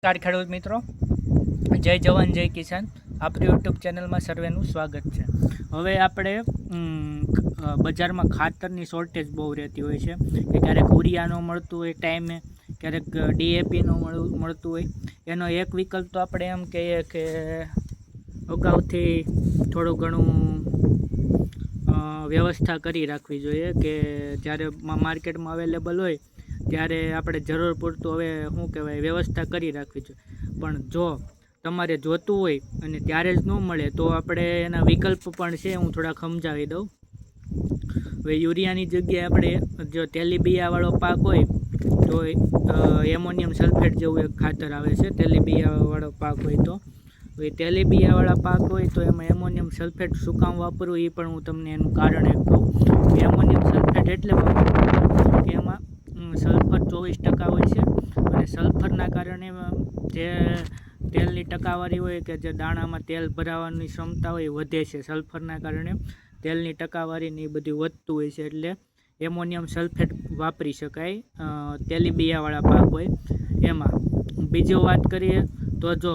નમસ્કાર ખેડૂત મિત્રો, જય જવાન જય કિસાન. આપણી યુટ્યુબ ચેનલમાં સર્વેનું સ્વાગત છે. હવે આપણે બજારમાં ખાતરની શોર્ટેજ બહુ રહેતી હોય છે કે ક્યારેક યુરિયા ન મળતું હોય ટાઈમે, ક્યારેક DAP ન મળતું હોય. એનો એક વિકલ્પ તો આપણે એમ કહીએ કે અગાઉથી થોડું ઘણું વ્યવસ્થા કરી રાખવી જોઈએ કે જ્યારે માર્કેટમાં અવેલેબલ હોય ત્યારે આપણે જરૂર પૂરતું હવે શું કહેવાય વ્યવસ્થા કરી રાખવી જોઈએ. પણ જો તમારે જોતું હોય અને ત્યારે જ ન મળે તો આપણે એના વિકલ્પ પણ છે, હું થોડાક સમજાવી દઉં. હવે યુરિયાની જગ્યાએ આપણે જો તેલીબિયાવાળો પાક હોય તો એમોનિયમ સલ્ફેટ જેવું એક ખાતર આવે છે. તેલીબિયાવાળો પાક હોય તો હવે તેલીબિયાવાળા પાક હોય તો એમાં એમોનિયમ સલ્ફેટ શું કામ વાપરવું એ પણ હું તમને એનું કારણ એક કહું. એમોનિયમ સલ્ફેટ એટલે વાપરવું કે એમાં સલ્ફર 24% હોય છે અને સલ્ફરના કારણે જે તેલની ટકાવારી હોય કે જે દાણામાં તેલ ભરાવાની ક્ષમતા હોય એ વધે છે. સલ્ફરના કારણે તેલની ટકાવારીને એ બધું વધતું હોય છે, એટલે એમોનિયમ સલ્ફેટ વાપરી શકાય તેલીબિયાવાળા પાક હોય એમાં. બીજી વાત કરીએ તો જો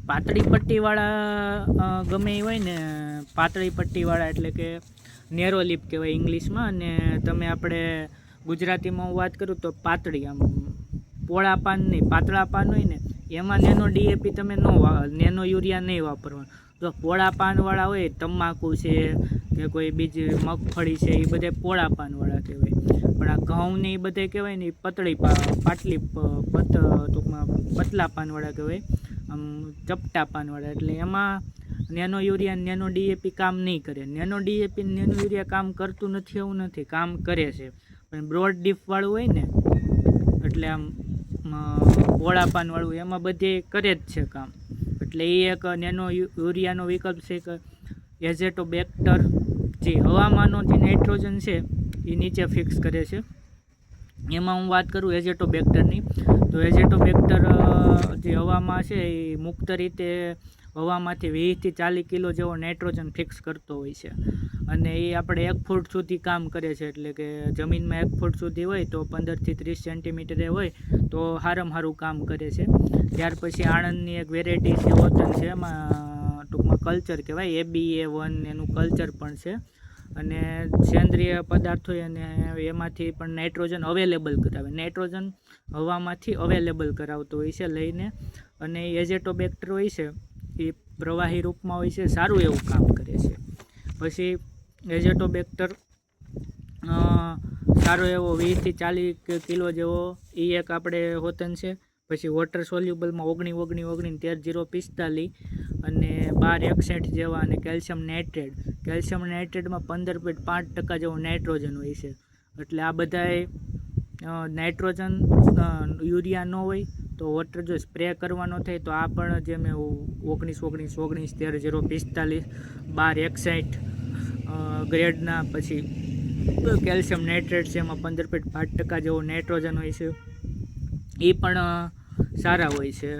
પાતળી પટ્ટીવાળા ગમે એ હોય ને, પાતળી પટ્ટીવાળા એટલે કે નેરો લીપ કહેવાય ઇંગ્લિશમાં, અને તમે આપણે ગુજરાતીમાં હું વાત કરું તો પાતળી, આમ પોળા પાન નહીં, પાતળા પાન હોય ને એમાં નેનો DAP તમે નેનો યુરિયા નહીં વાપરવાનું. જો પોળા પાનવાળા હોય, તમાકુ છે કે કોઈ બીજી મગફળી છે, એ બધે પોળા પાનવાળા કહેવાય. પણ આ ઘઉં ને એ બધે કહેવાય ને એ ટૂંકમાં પતલા પાનવાળા કહેવાય, આમ ચપટા પાનવાળા. એટલે એમાં નેનો યુરિયા નેનો DAP કામ નહીં કરે. નેનો DAP નેનો યુરિયા કામ કરતું નથી એવું નથી, કામ કરે છે. પણ બ્રોડ ડીપવાળું હોય ને એટલે આમ પોળા પાનવાળું એમાં બધે કરે જ છે કામ. એટલે એ એક નેનો યુરિયાનો વિકલ્પ છે કે એઝેટોબેક્ટર જે હવામાનનો જે નાઇટ્રોજન છે એ નીચે ફિક્સ કરે છે. એમાં હું વાત કરું એઝેટોબેક્ટરની, તો એઝેટોબેક્ટર જે હવામાં છે એ મુક્ત રીતે હવામાંથી 20 થી 40 કિલો જેવો નાઇટ્રોજન ફિક્સ કરતો હોય છે, અને એ આપણે 1 ફૂટ સુધી કામ કરે છે. એટલે કે જમીનમાં 1 ફૂટ સુધી હોય તો 15 થી 30 સેન્ટીમીટરે હોય તો સારામાં સારું કામ કરે છે. ત્યાર પછી આણંદની એક વેરાયટી છે ઓતન છે, એમાં ટૂંકમાં કલ્ચર કહેવાય, ABA1 એનું કલ્ચર પણ છે. અને સેન્દ્રિય પદાર્થ હોય અને એમાંથી પણ નાઇટ્રોજન અવેલેબલ કરાવે. નાઇટ્રોજન હવામાંથી અવેલેબલ કરાવતો હોય છે લઈને, અને એઝેટોબેક્ટર હોય છે એ પ્રવાહી રૂપમાં હોય છે, સારું એવું કામ કરે છે. પછી એઝેટોબેક્ટર સારો એવો 20 થી 40 કિલો જેવો એ એક આપણે હોતન છે. પછી વોટર સોલ્યુબલમાં 19 અને 12 જેવા, અને કેલ્શિયમ નાઇટ્રેટમાં 15.5% જેવો નાઇટ્રોજન હોય છે. એટલે આ બધાએ નાઇટ્રોજન યુરિયા ન હોય તો વોટર જો સ્પ્રે કરવાનો થાય તો આ પણ જે મેં 12 ગ્રેડના પછી કેલ્શિયમ નાઇટ્રેટ છે, એમાં 15.5% જેવો નાઇટ્રોજન હોય છે, એ પણ સારા હોય છે.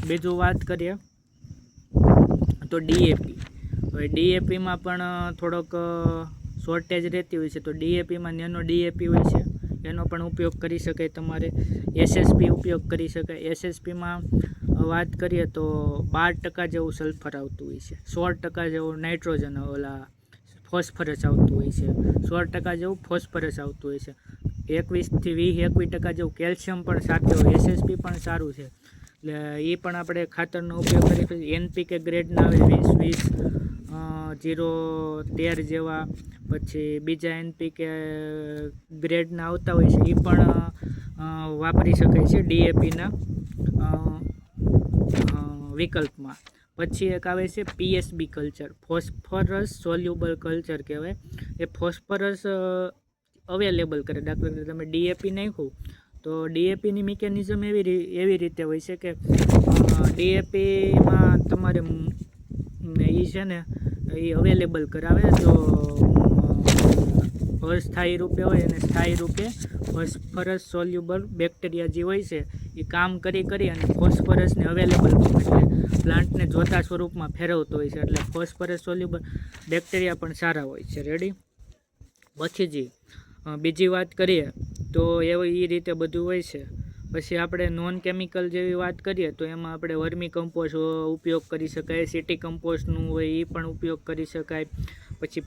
બીજું વાત કરીએ તો DAP. હવે DAPમાં પણ થોડોક શોર્ટેજ રહેતી હોય છે, તો DAPમાં નેનો DAP હોય છે, એનો પણ ઉપયોગ કરી શકાય. તમારે SSP ઉપયોગ કરી શકાય. SSPમાં વાત કરીએ તો 12% જેવું સલ્ફર આવતું હોય છે, 16% જેવું નાઇટ્રોજન ફોસ્ફરસ આવતું હોય છે, 16% જેવું ફોસ્ફરસ આવતું હોય છે, 21% થી 21% જેવું કેલ્શિયમ પણ સાથે હોય. SSP પણ સારું છે, એટલે એ પણ આપણે ખાતરનો ઉપયોગ કરી. NPK ગ્રેડના આવે 20-20-0-13 જેવા, પછી બીજા NPK ગ્રેડના આવતા હોય છે, એ પણ વાપરી શકાય છે DAPના વિકલ્પમાં. પછી એક આવે છે PSB culture, phosphorus soluble culture કહેવાય. એ ફોસ્ફરસ અવેલેબલ કરે. દાખલા તરીકે તમે DAP નાખ્યું તો DAPની મિકેનિઝમ એવી રીતે હોય છે કે DAPમાં તમારે એ છે ને એ અવેલેબલ કરાવે. જો અસ્થાયી રૂપે હોય અને સ્થાયી રૂપે ફોસ્ફરસ સોલ્યુબલ બેક્ટેરિયા જે હોય છે એ કામ કરી અને ફોસ્ફરસને અવેલેબલ એટલે પ્લાન્ટને જોતા સ્વરૂપમાં ફેરવતો હોય છે. એટલે ફોસ્ફરસ સોલ્યુબલ બેક્ટેરિયા પણ સારા હોય છે. રેડી. પછી બીજી વાત કરીએ તો એ રીતે બધું હોય છે. પછી આપણે નોન કેમિકલ જેવી વાત કરીએ તો એમાં આપણે વર્મી કમ્પોસ્ટ ઉપયોગ કરી શકાય, સિટી કમ્પોસ્ટનું હોય એ પણ ઉપયોગ કરી શકાય. પછી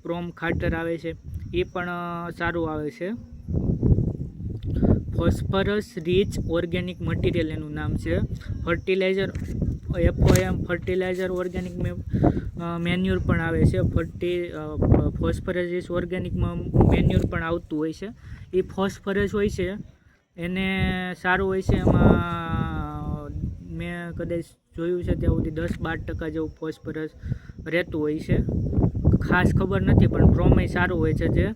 પ્રોમ ખાતર આવે છે એ પણ સારું આવે છે. ફોસ્ફરસ રિચ ઓર્ગેનિક મટીરિયલ એનું નામ છે. Fertilizer FOM fertilizer organic manure પણ આવે છે. ફોસ્ફરસ રિચ ઓર્ગેનિક મેન્યુર પણ આવતું હોય છે. એ ફોસ્ફરસ હોય છે એને સારું હોય છે. એમાં મેં કદાચ જોયું છે ત્યાં સુધી 10-12% જેવું ફોસ્ફરસ રહેતું હોય છે. ખાસ ખબર નથી, પણ પ્રોમેય સારું હોય છે. જે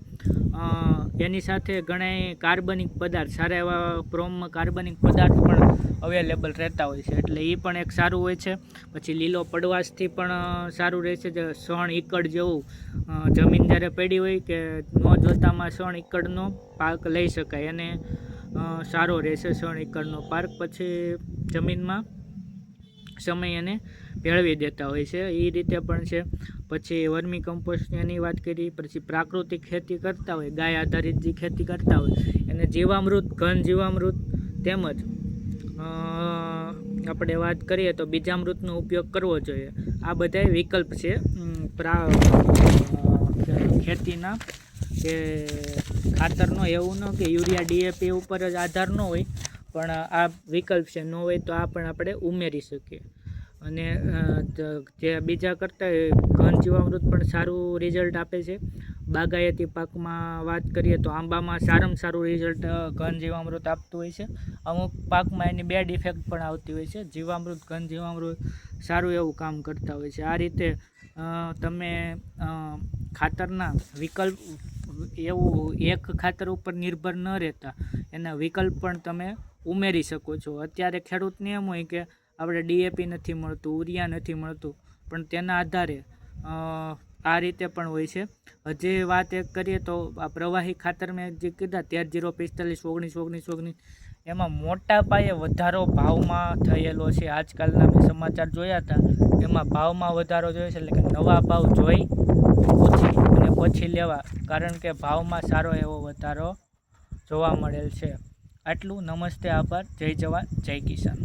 એની સાથે ઘણા કાર્બનિક પદાર્થ, સારા એવા પ્રોમમાં કાર્બનિક પદાર્થ પણ અવેલેબલ રહેતા હોય છે, એટલે એ પણ એક સારું હોય છે. પછી લીલો પડવાશથી પણ સારું રહે છે. જે સણ ઈકડ જેવું જમીન જ્યારે પડી હોય કે ન જોતામાં સણ ઈકડનો પાક લઈ શકાય, અને સારો રહેશે સણ ઈકડનો પાક. પછી જમીનમાં સમય એને ભેળવી દેતા હોય છે, એ રીતે પણ છે. પછી વર્મી કમ્પોસ્ટ એની વાત કરી. પછી પ્રાકૃતિક ખેતી કરતા હોય, ગાય આધારિત જે ખેતી કરતા હોય એને જીવામૃત, ઘન જીવામૃત તેમજ આપણે વાત કરીએ તો બીજામૃતનો ઉપયોગ કરવો જોઈએ. આ બધા વિકલ્પ છે ખેતીના, કે ખાતરનો. એવું ન કે યુરિયા DAP ઉપર જ આધાર ન હોય, પણ આ વિકલ્પ છે. ન હોય તો આ પણ આપણે ઉમેરી શકીએ. અને જે બીજા કરતાં ઘન જીવામૃત પણ સારું રિઝલ્ટ આપે છે. બાગાયતી પાકમાં વાત કરીએ તો આંબામાં સારામાં સારું રિઝલ્ટ ઘન જીવામૃત આપતું હોય છે. અમુક પાકમાં એની બેડ ઇફેક્ટ પણ આવતી હોય છે. જીવામૃત, ઘન જીવામૃત સારું એવું કામ કરતા હોય છે. આ રીતે તમે ખાતરના વિકલ્પ, એવું એક ખાતર ઉપર નિર્ભર ન રહેતા એના વિકલ્પ પણ તમે ઉમેરી શકો છો. અત્યારે ખેડૂતને એમ હોય કે આપણે DAP નથી મળતું, ઉરિયા નથી મળતું, પણ તેના આધારે આ રીતે પણ હોય છે. હજી વાત એક કરીએ તો આ પ્રવાહી ખાતર મેં જે કીધા 13-0-45 19-19 એમાં મોટા પાયે વધારો ભાવમાં થયેલો છે. આજકાલના મેં સમાચાર જોયા હતા, એમાં ભાવમાં વધારો જોયો છે. એટલે કે નવા ભાવ જોઈ પૂછી અને પછી લેવા, કારણ કે ભાવમાં સારો એવો વધારો જોવા મળેલ છે. આટલું. નમસ્તે, આભાર. જય જવાન, જય કિસાન.